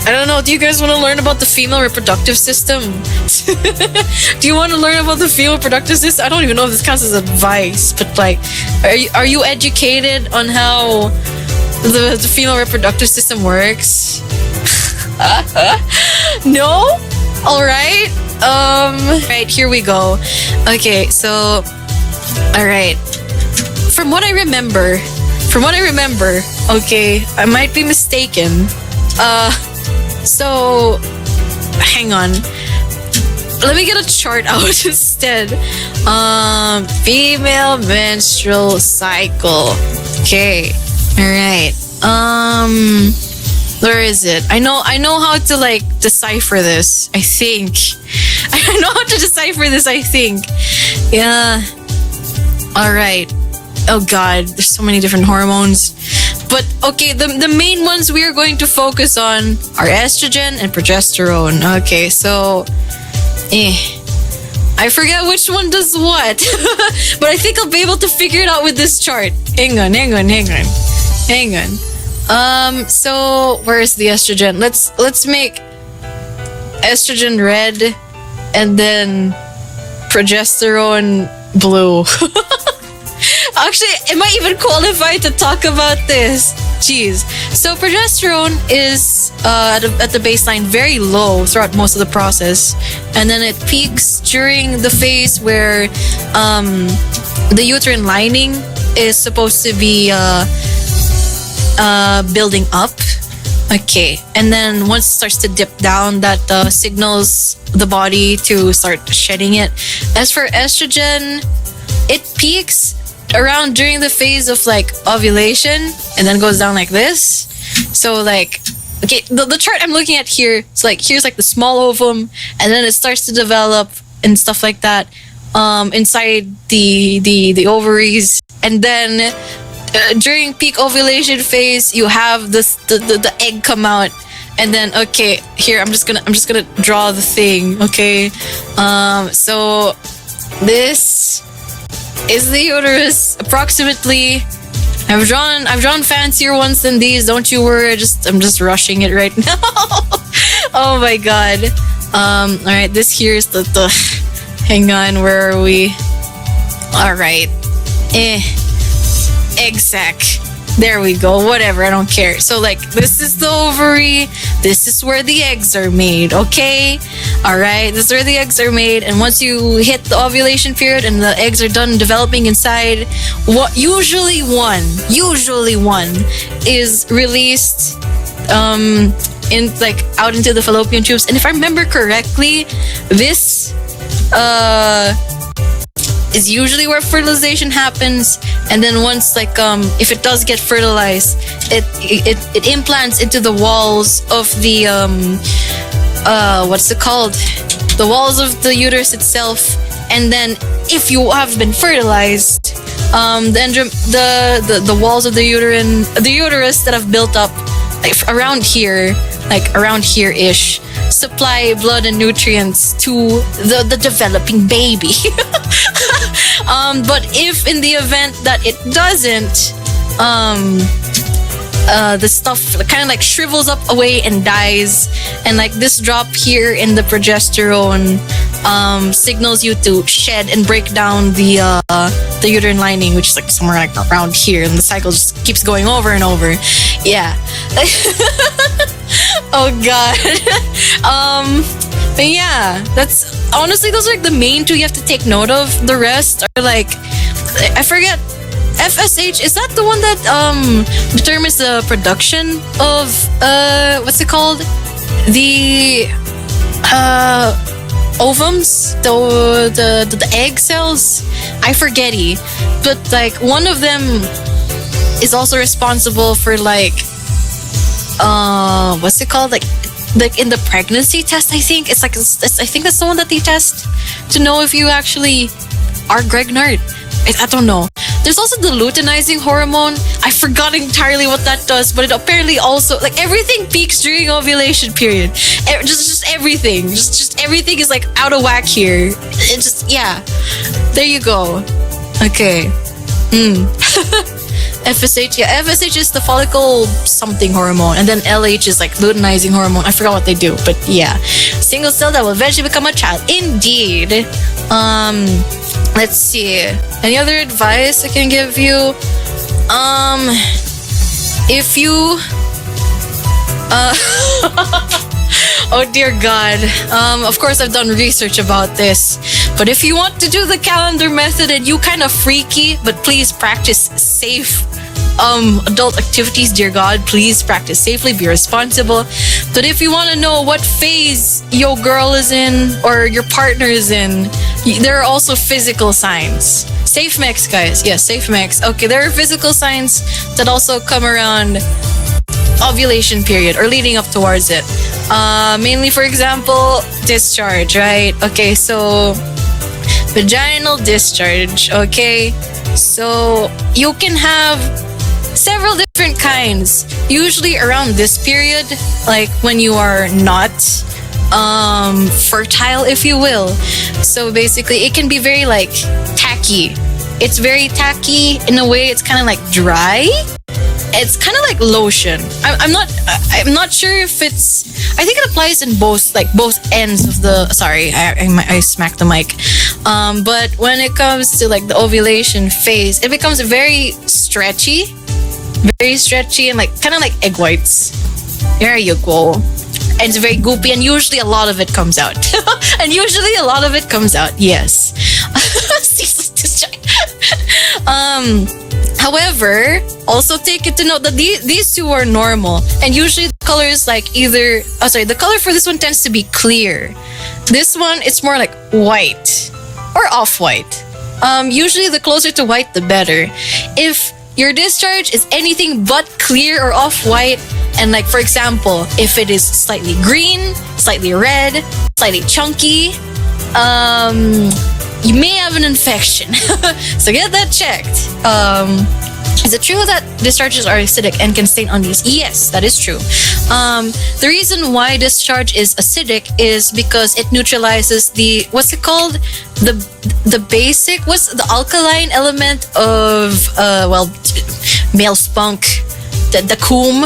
I don't know. Do you guys want to learn about the female reproductive system? Do you want to learn about the female reproductive system? I don't even know if this counts as advice, but like, are you educated on how the female reproductive system works? No? Alright. Right, here we go. Okay, so alright. From what I remember, okay, I might be mistaken. So hang on. Let me get a chart out instead. Female menstrual cycle. Okay. Alright. Where is it? I know how to like decipher this, I think. I know how to decipher this, I think. Yeah. Alright. Oh god, there's so many different hormones. But okay, the main ones we are going to focus on are estrogen and progesterone. Okay, so I forget which one does what. But I think I'll be able to figure it out with this chart. Hang on. So where is the estrogen? Let's make estrogen red and then progesterone blue. Actually, am I even qualified to talk about this? Jeez. So progesterone is at the baseline very low throughout most of the process, and then it peaks during the phase where the uterine lining is supposed to be building up. Okay, and then once it starts to dip down, that signals the body to start shedding it. As for estrogen, it peaks around during the phase of like ovulation and then goes down like this. So like, okay, the chart I'm looking at here, it's like here's like the small ovum, and then it starts to develop and stuff like that inside the ovaries, and then during peak ovulation phase you have the egg come out, and then okay, here I'm just gonna draw the thing. Okay, so this is the uterus approximately. I've drawn fancier ones than these, don't you worry. I'm just rushing it right now. Oh my god. Alright, this here is the hang on, where are we? Alright. Egg sac. There we go. Whatever, I don't care. So like, this is the ovary. This is where the eggs are made. Okay. All right. This is where the eggs are made. And once you hit the ovulation period and the eggs are done developing inside, what usually one is released in like out into the fallopian tubes. And if I remember correctly, this is usually where fertilization happens. And then once like if it does get fertilized, it implants into the walls of the what's it called, the walls of the uterus itself. And then if you have been fertilized, the walls of the uterus that have built up like around here-ish, supply blood and nutrients to the developing baby. But if in the event that it doesn't, the stuff kind of like shrivels up away and dies, and like this drop here in the progesterone signals you to shed and break down the uterine lining, which is like somewhere like around here, and the cycle just keeps going over and over. Yeah. Oh god. But yeah, that's honestly, those are like the main two you have to take note of. The rest are like, I forget. FSH, is that the one that determines the production of what's it called? The ovums, the egg cells? I forgetty. But like one of them is also responsible for like what's it called? Like in the pregnancy test, I think it's like I think that's the one that they test to know if you actually are pregnant. I don't know. There's also the luteinizing hormone. I forgot entirely what that does, but it apparently also, like, everything peaks during ovulation period. Just everything. Just everything is like out of whack here. It just, yeah. There you go. Okay. FSH, yeah, FSH is the follicle something hormone, and then LH is like luteinizing hormone. I forgot what they do, but yeah, single cell that will eventually become a child. Indeed. Let's see. Any other advice I can give you? If you, oh dear God. Of course, I've done research about this. But if you want to do the calendar method and you kind of freaky, but please practice safe adult activities, dear God, please practice safely, be responsible. But if you want to know what phase your girl is in or your partner is in, there are also physical signs. Safe mix, guys. Yes, safe mix. Okay, there are physical signs that also come around ovulation period or leading up towards it. Mainly, for example, discharge, right? Okay, so vaginal discharge, okay? So you can have several different kinds, usually around this period, like when you are not fertile, if you will. So basically, it can be very like tacky. It's very tacky in a way. It's kind of like dry. It's kind of like lotion. I'm not sure if it's. I think it applies in both ends of the. Sorry, I smacked the mic. But when it comes to like the ovulation phase, it becomes very stretchy and like kind of like egg whites. There you go. And it's very goopy, and usually a lot of it comes out. Yes. However, also take it to note that these two are normal, and usually the color is like the color for this one tends to be clear. This one, it's more like white or off-white. Usually the closer to white, the better. If your discharge is anything but clear or off-white, and like for example, if it is slightly green, slightly red, slightly chunky, you may have an infection. So get that checked. Is it true that discharges are acidic and can stain undies? Yes, that is true. The reason why discharge is acidic is because it neutralizes the, what's it called? The basic, what's the alkaline element of, male spunk, the coom.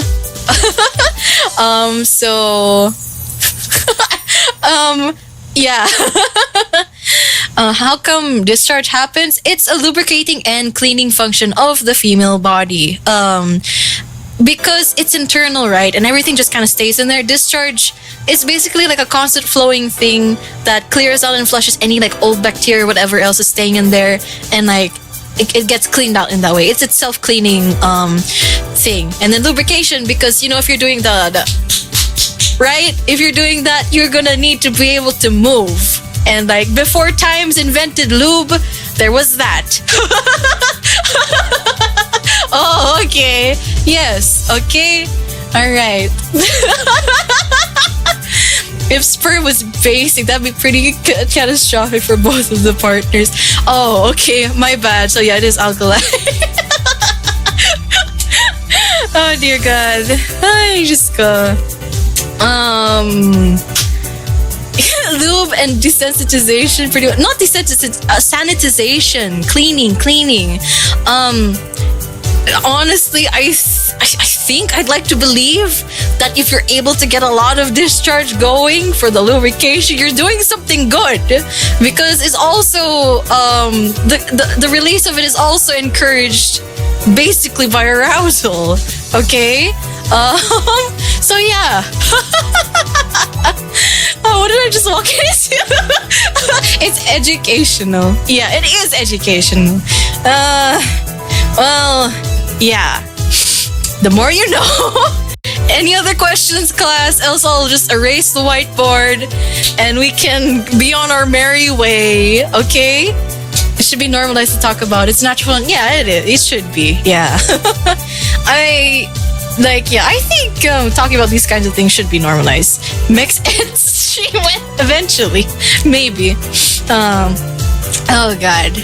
Yeah. How come discharge happens? It's a lubricating and cleaning function of the female body. Because it's internal, right? And everything just kind of stays in there. Discharge is basically like a constant flowing thing that clears out and flushes any like old bacteria or whatever else is staying in there. And like it gets cleaned out in that way. It's a self-cleaning thing. And then lubrication, because if you're doing right? If you're doing that, you're gonna need to be able to move. And like before times invented lube, there was that. Oh, okay. Yes. Okay. All right. If sperm was basic, that'd be pretty catastrophic for both of the partners. Oh, okay. My bad. So yeah, it is alkaline. Oh dear God. I just go. Lube and desensitization, pretty much. Not desensitization, sanitization, cleaning. Honestly, I think I'd like to believe that if you're able to get a lot of discharge going for the lubrication, you're doing something good, because it's also the release of it is also encouraged basically by arousal. Okay. So yeah. Oh, what did I just walk into? It's educational. Yeah, it is educational. Well, yeah. The more you know. Any other questions, class? Else I'll just erase the whiteboard and we can be on our merry way, okay? It should be normalized to talk about. It's natural. Yeah, it is. It should be. Yeah. I think talking about these kinds of things should be normalized. Mix and she went eventually. Maybe. Oh, God.